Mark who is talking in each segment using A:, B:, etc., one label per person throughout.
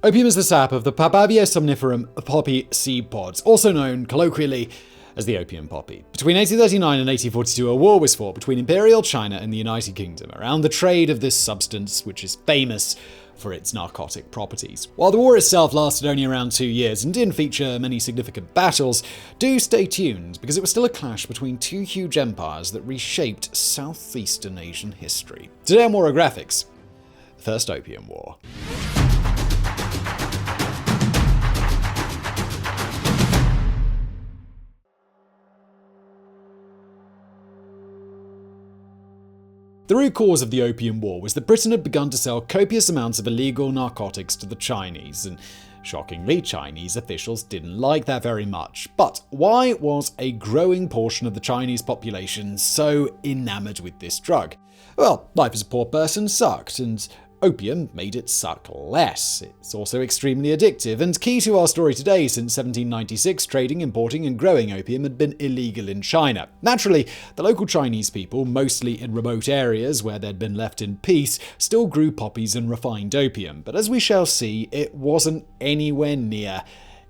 A: Opium is the sap of the Papaver somniferum poppy seed pods, also known colloquially as the opium poppy. Between 1839 and 1842, a war was fought between Imperial China and the United Kingdom around the trade of this substance, which is famous for its narcotic properties. While the war itself lasted only around 2 years and didn't feature many significant battles, do stay tuned, because it was still a clash between two huge empires that reshaped Southeastern Asian history. Today on Warographics, the First Opium War. The root cause of the Opium War was that Britain had begun to sell copious amounts of illegal narcotics to the Chinese, and shockingly, Chinese officials didn't like that very much. But why was a growing portion of the Chinese population so enamored with this drug? Well, life as a poor person sucked, and opium made it suck less. It's also extremely addictive, and key to our story today, since 1796, trading, importing, and growing opium had been illegal in China. Naturally, the local Chinese people, mostly in remote areas where they'd been left in peace, still grew poppies and refined opium, but as we shall see, it wasn't anywhere near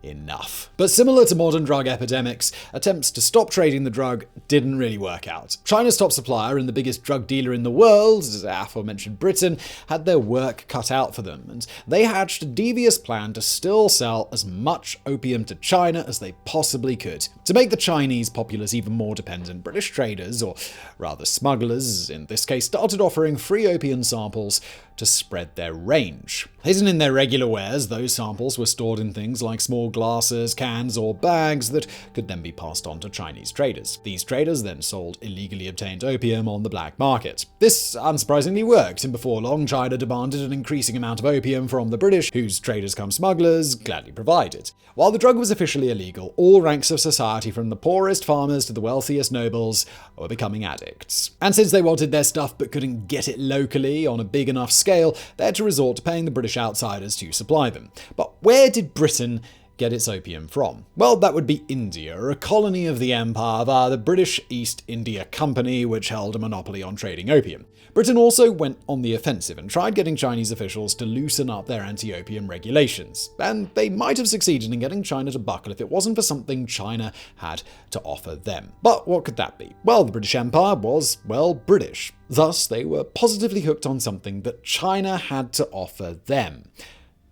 A: enough. But similar to modern drug epidemics, attempts to stop trading the drug didn't really work out. China's top supplier and the biggest drug dealer in the world, as aforementioned Britain, had their work cut out for them, and they hatched a devious plan to still sell as much opium to China as they possibly could. To make the Chinese populace even more dependent, British traders, or rather smugglers in this case, started offering free opium samples to spread their range. Hidden in their regular wares, those samples were stored in things like small glasses, cans, or bags that could then be passed on to Chinese traders. These traders then sold illegally obtained opium on the black market. This unsurprisingly worked, and before long, China demanded an increasing amount of opium from the British, whose traders come smugglers gladly provided. While the drug was officially illegal, all ranks of society, from the poorest farmers to the wealthiest nobles, were becoming addicts. And since they wanted their stuff but couldn't get it locally on a big enough scale, they had to resort to paying the British outsiders to supply them. But where did Britain get its opium from? Well, that would be India, a colony of the empire via the British East India Company, which held a monopoly on trading opium. Britain also went on the offensive and tried getting Chinese officials to loosen up their anti-opium regulations. And they might have succeeded in getting China to buckle if it wasn't for something China had to offer them. But what could that be? Well, the British Empire was, well, British. Thus, they were positively hooked on something that China had to offer them: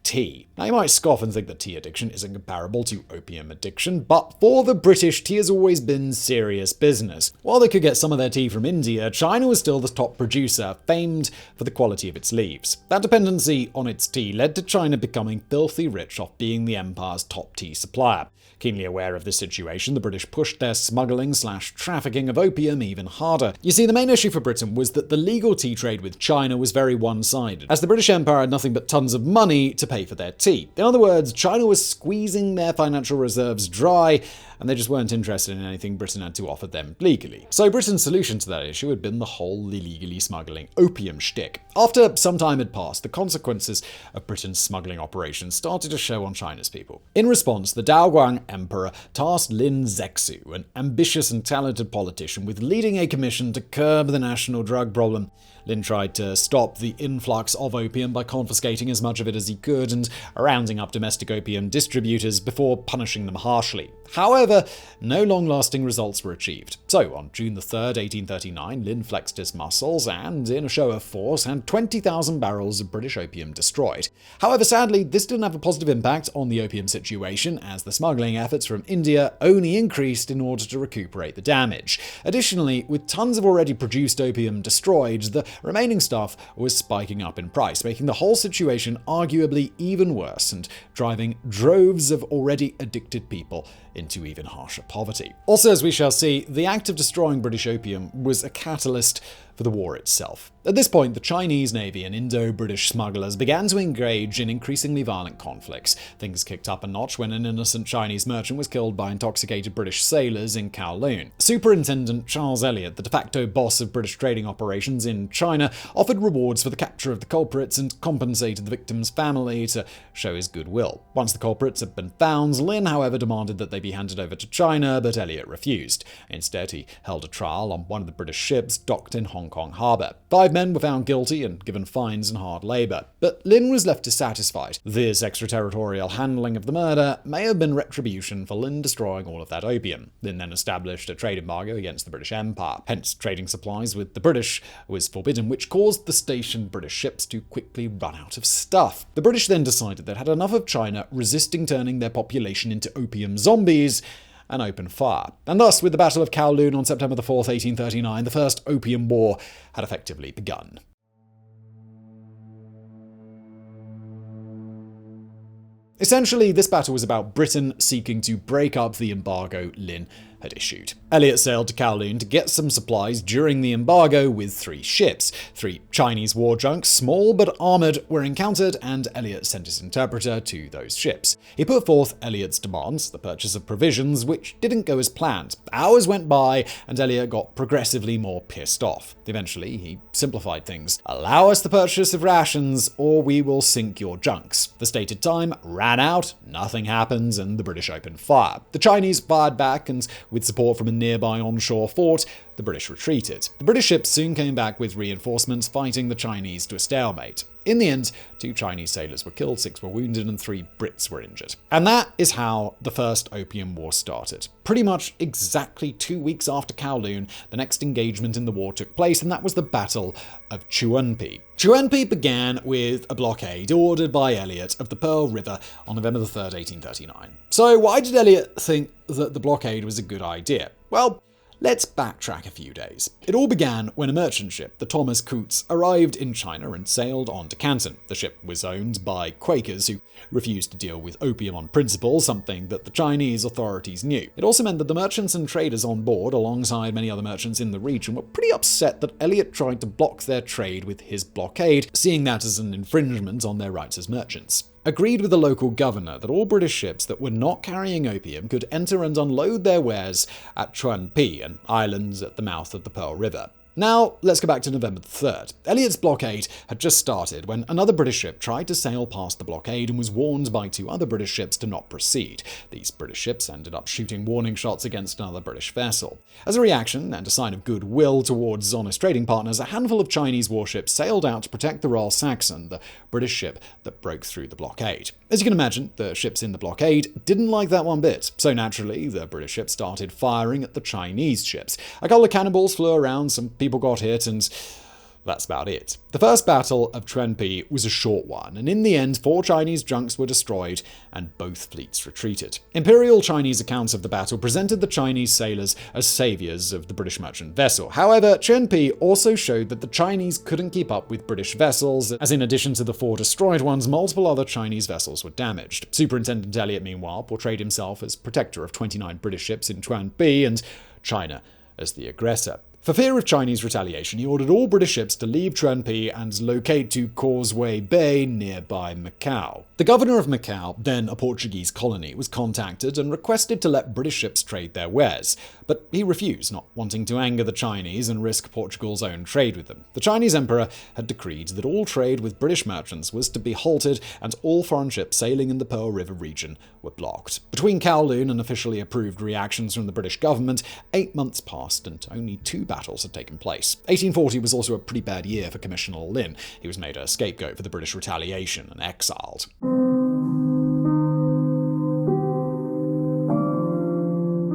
A: tea. Now, you might scoff and think that tea addiction isn't comparable to opium addiction, but for the British, tea has always been serious business. While they could get some of their tea from India, China was still the top producer, famed for the quality of its leaves. That dependency on its tea led to China becoming filthy rich off being the empire's top tea supplier. Keenly aware of this situation, the British pushed their smuggling/trafficking of opium even harder. You see, the main issue for Britain was that the legal tea trade with China was very one-sided, as the British Empire had nothing but tons of money to pay for their tea. In other words, China was squeezing their financial reserves dry, and they just weren't interested in anything Britain had to offer them legally. So Britain's solution to that issue had been the whole illegally smuggling opium shtick. After some time had passed, the consequences of Britain's smuggling operations started to show on China's people. In response, the Daoguang emperor tasked Lin Zexu, an ambitious and talented politician, with leading a commission to curb the national drug problem. Lin tried to stop the influx of opium by confiscating as much of it as he could and rounding up domestic opium distributors before punishing them harshly. However, no long-lasting results were achieved. So, on June 3rd, 1839, Lin flexed his muscles and, in a show of force, had 20,000 barrels of British opium destroyed. However, sadly, this didn't have a positive impact on the opium situation, as the smuggling efforts from India only increased in order to recuperate the damage. Additionally, with tons of already produced opium destroyed, the remaining stuff was spiking up in price, making the whole situation arguably even worse and driving droves of already addicted people into even harsher poverty. Also, as we shall see, the act of destroying British opium was a catalyst for the war itself. At this point, the Chinese Navy and Indo-British smugglers began to engage in increasingly violent conflicts. Things kicked up a notch when an innocent Chinese merchant was killed by intoxicated British sailors in Kowloon. Superintendent Charles Elliot, the de facto boss of British trading operations in China, offered rewards for the capture of the culprits and compensated the victim's family to show his goodwill. Once the culprits had been found, Lin, however, demanded that they be handed over to China, but Elliot refused. Instead, he held a trial on one of the British ships docked in Hong Hong Kong harbour. 5 men were found guilty and given fines and hard labour, but Lin was left dissatisfied. This extraterritorial handling of the murder may have been retribution for Lin destroying all of that opium. Lin then established a trade embargo against the British Empire. Hence, trading supplies with the British was forbidden, which caused the stationed British ships to quickly run out of stuff. The British then decided they'd had enough of China resisting turning their population into opium zombies and opened fire. And thus, with the Battle of Kowloon on September 4th, 1839, the First Opium War had effectively begun. Essentially, this battle was about Britain seeking to break up the embargo Lin had issued. Elliot sailed to Kowloon to get some supplies during the embargo with 3 ships. 3 Chinese war junks, small but armoured, were encountered, and Elliot sent his interpreter to those ships. He put forth Elliot's demands, the purchase of provisions, which didn't go as planned. Hours went by, and Elliot got progressively more pissed off. Eventually, he simplified things. Allow us the purchase of rations, or we will sink your junks. The stated time ran out, nothing happens, and the British opened fire. The Chinese fired back, and with support from a nearby onshore fort, the British retreated. The British ships soon came back with reinforcements, fighting the Chinese to a stalemate. In the end, 2 Chinese sailors were killed, 6 were wounded, and 3 Brits were injured. And that is how the First Opium War started. Pretty much exactly 2 weeks after Kowloon, the next engagement in the war took place, and that was the Battle of Chuenpi. Chuenpi began with a blockade ordered by Elliot of the Pearl River on November 3rd, 1839. So why did Elliot think that the blockade was a good idea? Well, let's backtrack a few days. It all began when a merchant ship, the Thomas Coutts, arrived in China and sailed on to Canton. The ship was owned by Quakers who refused to deal with opium on principle, something that the Chinese authorities knew. It also meant that the merchants and traders on board, alongside many other merchants in the region, were pretty upset that Elliot tried to block their trade with his blockade, seeing that as an infringement on their rights as merchants. Agreed with the local governor that all British ships that were not carrying opium could enter and unload their wares at Chuenpi, an island at the mouth of the Pearl River. Now, let's go back to November 3rd. Elliot's blockade had just started when another British ship tried to sail past the blockade and was warned by 2 other British ships to not proceed. These British ships ended up shooting warning shots against another British vessel. As a reaction, and a sign of goodwill towards honest trading partners, a handful of Chinese warships sailed out to protect the Royal Saxon, the British ship that broke through the blockade. As you can imagine, the ships in the blockade didn't like that one bit, so naturally, the British ships started firing at the Chinese ships. A couple of cannonballs flew around, some people got hit, and that's about it. The first battle of Chuenpi was a short one, and in the end, 4 Chinese junks were destroyed and both fleets retreated. Imperial Chinese accounts of the battle presented the Chinese sailors as saviors of the British merchant vessel. However, Chuenpi also showed that the Chinese couldn't keep up with British vessels, as in addition to the 4 destroyed ones, multiple other Chinese vessels were damaged. Superintendent Elliot, meanwhile, portrayed himself as protector of 29 British ships in Chuenpi and China as the aggressor. For fear of Chinese retaliation, he ordered all British ships to leave Chuenpi and locate to Causeway Bay nearby Macau. The governor of Macau, then a Portuguese colony, was contacted and requested to let British ships trade their wares, but he refused, not wanting to anger the Chinese and risk Portugal's own trade with them. The Chinese emperor had decreed that all trade with British merchants was to be halted and all foreign ships sailing in the Pearl River region were blocked. Between Kowloon and officially approved reactions from the British government, 8 months passed and only 2 battles had taken place. 1840 was also a pretty bad year for Commissioner Lin. He was made a scapegoat for the British retaliation and exiled.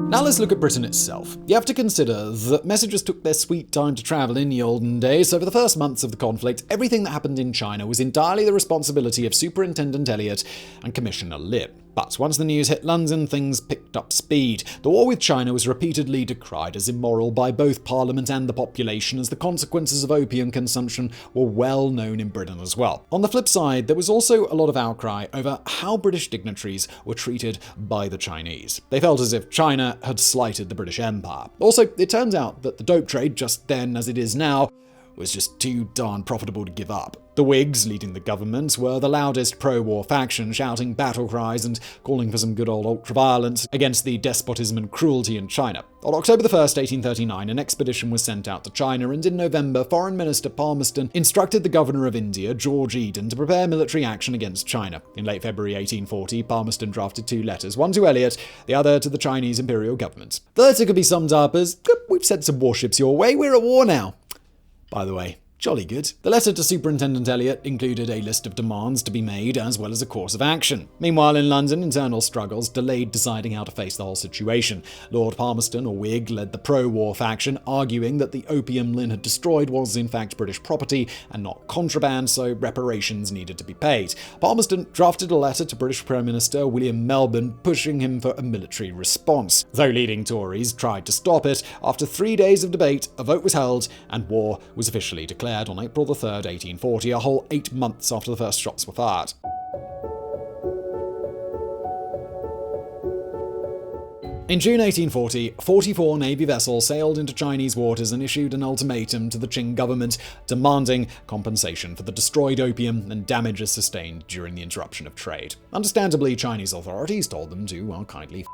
A: Now let's look at Britain itself. You have to consider that messengers took their sweet time to travel in the olden days, so for the first months of the conflict, everything that happened in China was entirely the responsibility of Superintendent Elliot and Commissioner Lin. But once the news hit London, things picked up speed. The war with China was repeatedly decried as immoral by both Parliament and the population, as the consequences of opium consumption were well known in Britain as well. On the flip side, there was also a lot of outcry over how British dignitaries were treated by the Chinese. They felt as if China had slighted the British Empire. Also, it turns out that the dope trade, just then as it is now, was just too darn profitable to give up. The Whigs, leading the government, were the loudest pro-war faction, shouting battle cries and calling for some good old ultra-violence against the despotism and cruelty in China. On October 1st, 1839, an expedition was sent out to China, and in November, Foreign Minister Palmerston instructed the Governor of India, George Eden, to prepare military action against China. In late February 1840, Palmerston drafted 2 letters, one to Elliot, the other to the Chinese imperial government. The letter could be summed up as, "We've sent some warships your way, we're at war now." By the way, jolly good. The letter to Superintendent Elliot included a list of demands to be made as well as a course of action. Meanwhile, in London, internal struggles delayed deciding how to face the whole situation. Lord Palmerston, a Whig, led the pro-war faction, arguing that the opium Lin had destroyed was in fact British property and not contraband, so reparations needed to be paid. Palmerston drafted a letter to British Prime Minister William Melbourne pushing him for a military response. Though leading Tories tried to stop it, after 3 days of debate, a vote was held and war was officially declared on April 3, 1840, a whole 8 months after the first shots were fired. In June 1840, 44 Navy vessels sailed into Chinese waters and issued an ultimatum to the Qing government demanding compensation for the destroyed opium and damages sustained during the interruption of trade. Understandably, Chinese authorities told them to, kindly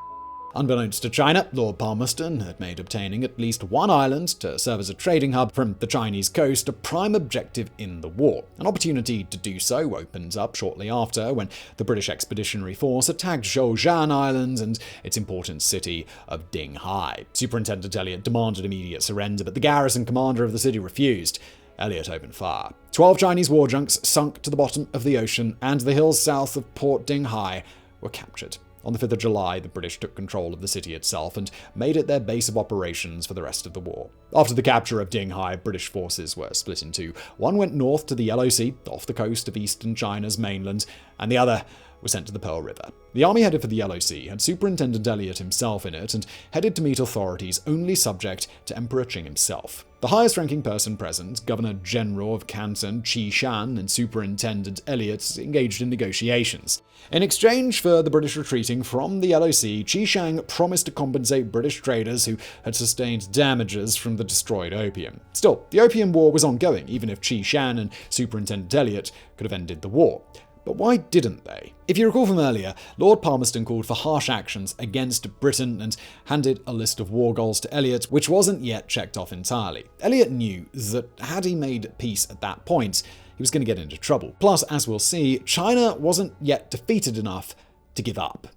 A: Unbeknownst to China, Lord Palmerston had made obtaining at least one island to serve as a trading hub from the Chinese coast a prime objective in the war. An opportunity to do so opened up shortly after when the British Expeditionary Force attacked Zhoushan Island and its important city of Dinghai. Superintendent Elliot demanded immediate surrender, but the garrison commander of the city refused. Elliot opened fire. 12 Chinese war junks sunk to the bottom of the ocean, and the hills south of Port Dinghai were captured. On the 5th of July, the British took control of the city itself and made it their base of operations for the rest of the war. After the capture of Dinghai, British forces were split in two. One went north to the Yellow Sea, off the coast of eastern China's mainland, and the other was sent to the Pearl River. The army headed for the Yellow Sea had Superintendent Elliot himself in it and headed to meet authorities only subject to Emperor Qing himself. The highest-ranking person present, Governor-General of Canton Qishan, and Superintendent Elliot engaged in negotiations. In exchange for the British retreating from the Yellow Sea, Qishan promised to compensate British traders who had sustained damages from the destroyed opium. Still, the Opium War was ongoing, even if Qishan and Superintendent Elliot could have ended the war. But why didn't they? If you recall from earlier, Lord Palmerston called for harsh actions against Britain and handed a list of war goals to Elliot, which wasn't yet checked off entirely. Elliot knew that had he made peace at that point, he was going to get into trouble. Plus, as we'll see, China wasn't yet defeated enough to give up.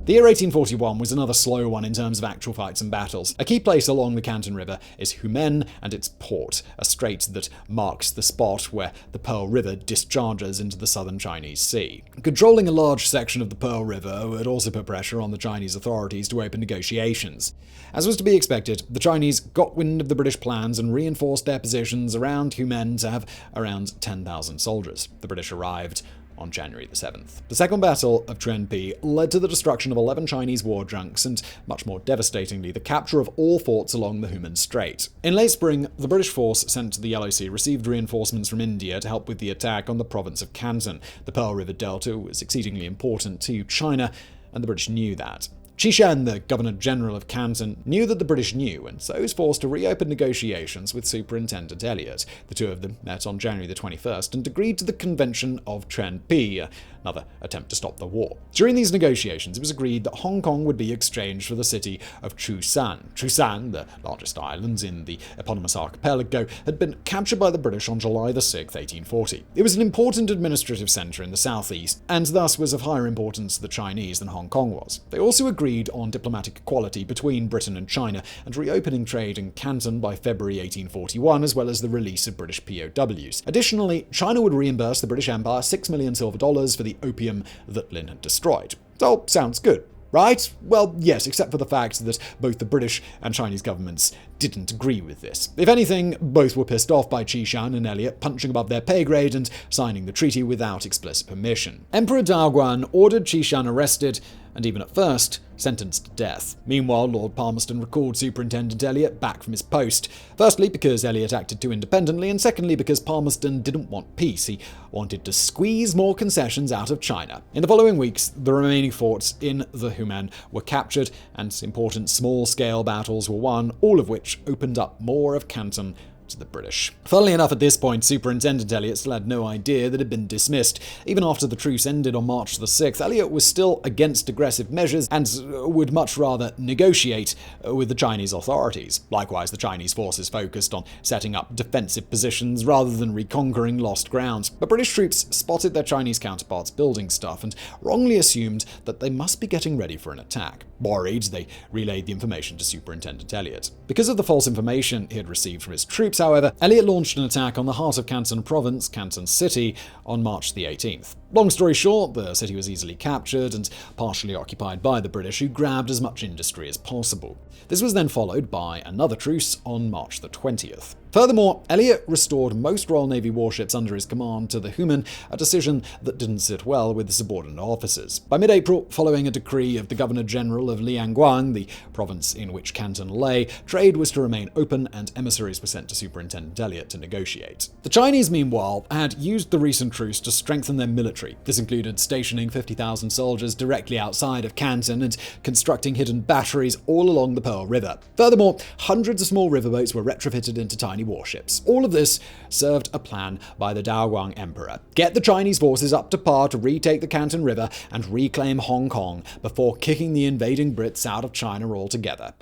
A: The year 1841 was another slow one in terms of actual fights and battles. A key place along the Canton River is Humen and its port, a strait that marks the spot where the Pearl River discharges into the southern Chinese Sea. Controlling a large section of the Pearl River would also put pressure on the Chinese authorities to open negotiations. As was to be expected, the Chinese got wind of the British plans and reinforced their positions around Humen to have around 10,000 soldiers. The British arrived on January the 7th. The Second Battle of Chuenpi led to the destruction of 11 Chinese war junks and, much more devastatingly, the capture of all forts along the Humen Strait. In late spring, the British force sent to the Yellow Sea received reinforcements from India to help with the attack on the province of Canton. The Pearl River Delta was exceedingly important to China, and the British knew that. Qishan, the Governor-General of Canton, knew that the British knew, and so was forced to reopen negotiations with Superintendent Elliot. The two of them met on January the 21st and agreed to the Convention of Chuenpi, another attempt to stop the war. During these negotiations, it was agreed that Hong Kong would be exchanged for the city of Zhoushan. Zhoushan, the largest island in the eponymous archipelago, had been captured by the British on July the 6th, 1840. It was an important administrative centre in the southeast, and thus was of higher importance to the Chinese than Hong Kong was. They also agreed on diplomatic equality between Britain and China and reopening trade in Canton by February 1841, as well as the release of British POWs. Additionally, China would reimburse the British Empire $6 million silver for the opium that Lin had destroyed. So, sounds good, right? Well, yes, except for the fact that both the British and Chinese governments didn't agree with this. If anything, both were pissed off by Qishan and Elliot punching above their pay grade and signing the treaty without explicit permission. Emperor Daoguang ordered Qishan arrested and even at first, sentenced to death. Meanwhile, Lord Palmerston recalled Superintendent Elliot back from his post. Firstly, because Elliot acted too independently, and secondly, because Palmerston didn't want peace. He wanted to squeeze more concessions out of China. In the following weeks, the remaining forts in the Humen were captured, and important small-scale battles were won, all of which opened up more of Canton to the British. Funnily enough, at this point, Superintendent Elliot still had no idea that it had been dismissed. Even after the truce ended on March the 6th, Elliot was still against aggressive measures and would much rather negotiate with the Chinese authorities. Likewise, the Chinese forces focused on setting up defensive positions rather than reconquering lost ground. But British troops spotted their Chinese counterparts building stuff and wrongly assumed that they must be getting ready for an attack. Worried, they relayed the information to Superintendent Elliot. Because of the false information he had received from his troops, however, Elliot launched an attack on the heart of Canton Province, Canton City, on March the 18th. Long story short, the city was easily captured and partially occupied by the British, who grabbed as much industry as possible. This was then followed by another truce on March the 20th. Furthermore, Elliot restored most Royal Navy warships under his command to the Humen, a decision that didn't sit well with the subordinate officers. By mid-April, following a decree of the Governor-General of Liangguang, the province in which Canton lay, trade was to remain open and emissaries were sent to Superintendent Elliot to negotiate. The Chinese, meanwhile, had used the recent truce to strengthen their military. This included stationing 50,000 soldiers directly outside of Canton and constructing hidden batteries all along the Pearl River. Furthermore, hundreds of small riverboats were retrofitted into tiny warships. All of this served a plan by the Daoguang Emperor. Get the Chinese forces up to par to retake the Canton River and reclaim Hong Kong before kicking the invading Brits out of China altogether.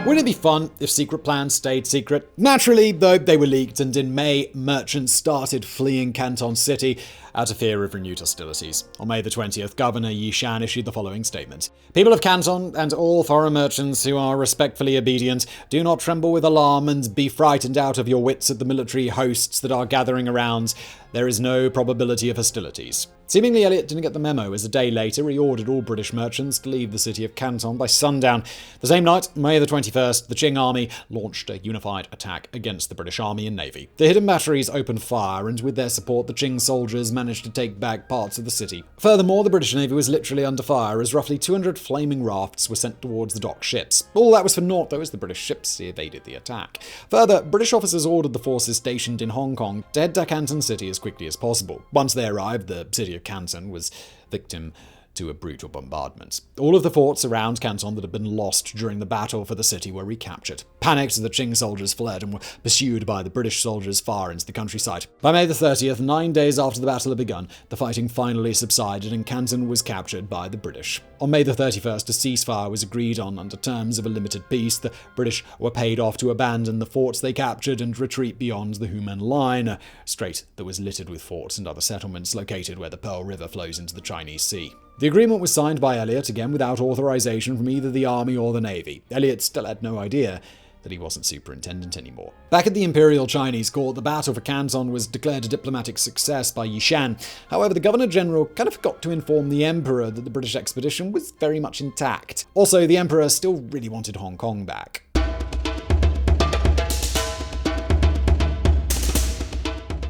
A: Wouldn't it be fun if secret plans stayed secret? Naturally, though, they were leaked, and in May, merchants started fleeing Canton City out of fear of renewed hostilities. On May the 20th, Governor Yishan issued the following statement. People of Canton and all foreign merchants who are respectfully obedient, do not tremble with alarm and be frightened out of your wits at the military hosts that are gathering around. There is no probability of hostilities. Seemingly, Elliot didn't get the memo, as a day later he ordered all British merchants to leave the city of Canton by sundown. The same night, May the 21st, the Qing army launched a unified attack against the British Army and Navy. The hidden batteries opened fire, and with their support, the Qing soldiers managed to take back parts of the city. Furthermore, the British Navy was literally under fire, as roughly 200 flaming rafts were sent towards the docked ships. All that was for naught, though, as the British ships evaded the attack. Further, British officers ordered the forces stationed in Hong Kong to head to Canton City as quickly as possible. Once they arrived, the city of Canton was victim to a brutal bombardment. All of the forts around Canton that had been lost during the battle for the city were recaptured. Panicked, the Qing soldiers fled and were pursued by the British soldiers far into the countryside. By May the 30th, 9 days after the battle had begun, the fighting finally subsided and Canton was captured by the British. On May the 31st, a ceasefire was agreed on under terms of a limited peace. The British were paid off to abandon the forts they captured and retreat beyond the Humen line, a strait that was littered with forts and other settlements located where the Pearl River flows into the Chinese Sea. The agreement was signed by Elliot, again without authorization from either the army or the navy. Elliot still had no idea that he wasn't superintendent anymore. Back at the Imperial Chinese court, the battle for Canton was declared a diplomatic success by Yishan. However, the Governor-General kind of forgot to inform the Emperor that the British expedition was very much intact. Also, the Emperor still really wanted Hong Kong back.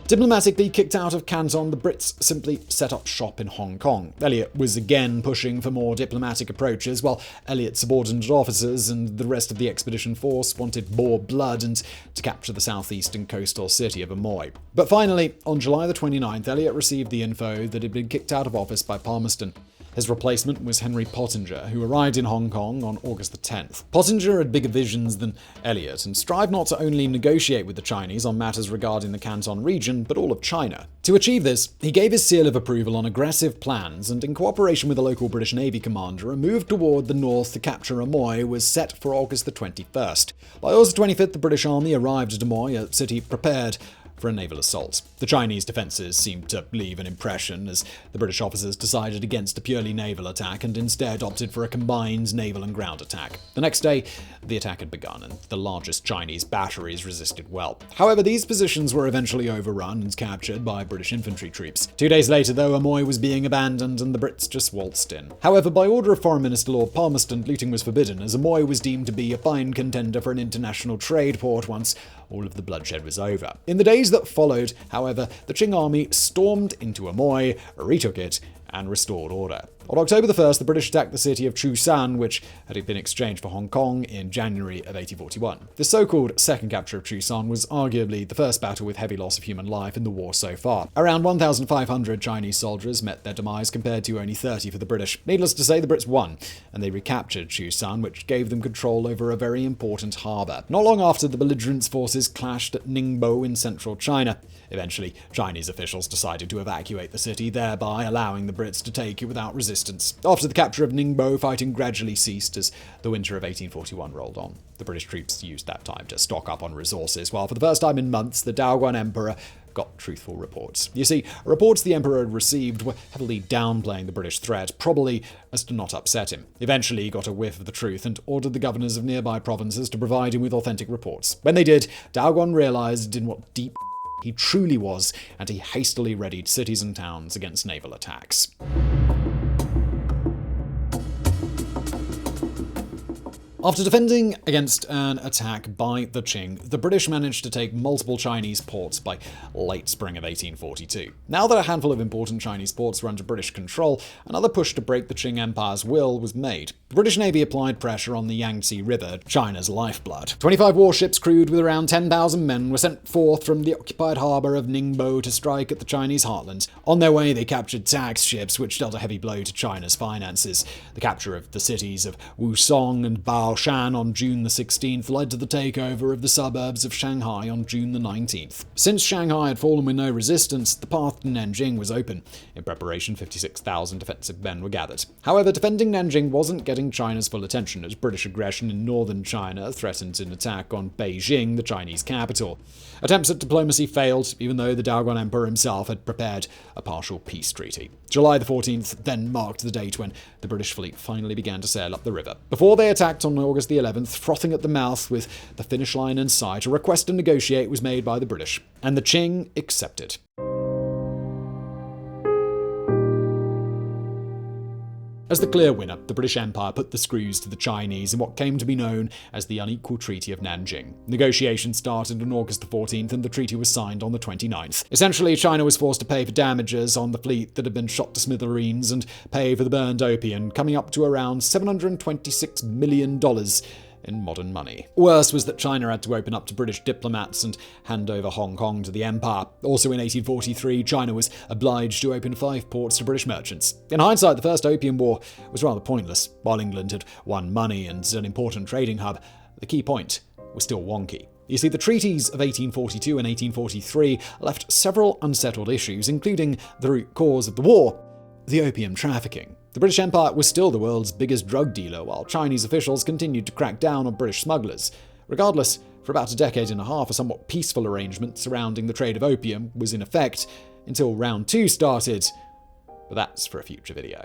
A: Diplomatically kicked out of Canton, the Brits simply set up shop in Hong Kong. Elliot was again pushing for more diplomatic approaches, while Elliot's subordinate officers and the rest of the expedition force wanted more blood and to capture the southeastern coastal city of Amoy. But finally, on July the 29th, Elliot received the info that he'd been kicked out of office by Palmerston. His replacement was Henry Pottinger, who arrived in Hong Kong on August the 10th. Pottinger had bigger visions than Elliot and strived not to only negotiate with the Chinese on matters regarding the Canton region, but all of China. To achieve this, he gave his seal of approval on aggressive plans and, in cooperation with a local British Navy commander, a move toward the north to capture Amoy was set for August the 21st. By August the 25th, the British army arrived at Amoy, a city prepared for a naval assault. The Chinese defences seemed to leave an impression, as the British officers decided against a purely naval attack and instead opted for a combined naval and ground attack. The next day, the attack had begun, and the largest Chinese batteries resisted well. However, these positions were eventually overrun and captured by British infantry troops. 2 days later, though, Amoy was being abandoned and the Brits just waltzed in. However, by order of Foreign Minister Lord Palmerston, looting was forbidden, as Amoy was deemed to be a fine contender for an international trade port once all of the bloodshed was over. In the days that followed, however, the Qing army stormed into Amoy, retook it, and restored order. On October 1st, the British attacked the city of Zhoushan, which had been exchanged for Hong Kong in January of 1841. The so-called second capture of Qishan was arguably the first battle with heavy loss of human life in the war so far. Around 1,500 Chinese soldiers met their demise compared to only 30 for the British. Needless to say, the Brits won, and they recaptured Zhoushan, which gave them control over a very important harbour. Not long after, the belligerents' forces clashed at Ningbo in central China. Eventually, Chinese officials decided to evacuate the city, thereby allowing the Brits to take it without resistance. After the capture of Ningbo, fighting gradually ceased as the winter of 1841 rolled on. The British troops used that time to stock up on resources, while for the first time in months, the Daoguang Emperor got truthful reports. You see, reports the Emperor had received were heavily downplaying the British threat, probably as to not upset him. Eventually, he got a whiff of the truth and ordered the governors of nearby provinces to provide him with authentic reports. When they did, Daoguang realized in what deep he truly was, and he hastily readied cities and towns against naval attacks. After defending against an attack by the Qing, the British managed to take multiple Chinese ports by late spring of 1842. Now that a handful of important Chinese ports were under British control, another push to break the Qing Empire's will was made. The British Navy applied pressure on the Yangtze River, China's lifeblood. 25 warships crewed with around 10,000 men were sent forth from the occupied harbour of Ningbo to strike at the Chinese heartland. On their way, they captured tax ships, which dealt a heavy blow to China's finances. The capture of the cities of Wusong and Baoshan on June the 16th led to the takeover of the suburbs of Shanghai on June the 19th. Since Shanghai had fallen with no resistance, the path to Nanjing was open. In preparation, 56,000 defensive men were gathered. However, defending Nanjing wasn't getting China's full attention, as British aggression in northern China threatened an attack on Beijing, the Chinese capital. Attempts at diplomacy failed, even though the Daoguang Emperor himself had prepared a partial peace treaty. July the 14th then marked the date when the British fleet finally began to sail up the river. Before they attacked on August the 11th, frothing at the mouth with the finish line in sight, a request to negotiate was made by the British, and the Qing accepted. As the clear winner, the British Empire put the screws to the Chinese in what came to be known as the Unequal Treaty of Nanjing. Negotiations started on August the 14th, and the treaty was signed on the 29th. Essentially, China was forced to pay for damages on the fleet that had been shot to smithereens and pay for the burned opium, coming up to around $726 million in modern money. Worse was that China had to open up to British diplomats and hand over Hong Kong to the Empire. Also in 1843, China was obliged to open 5 ports to British merchants. In hindsight, the First Opium War was rather pointless. While England had won money and an important trading hub, the key point was still wonky. You see, the treaties of 1842 and 1843 left several unsettled issues, including the root cause of the war, the opium trafficking. The British Empire was still the world's biggest drug dealer, while Chinese officials continued to crack down on British smugglers. Regardless, for about a decade and a half, a somewhat peaceful arrangement surrounding the trade of opium was in effect until round 2 started, but that's for a future video.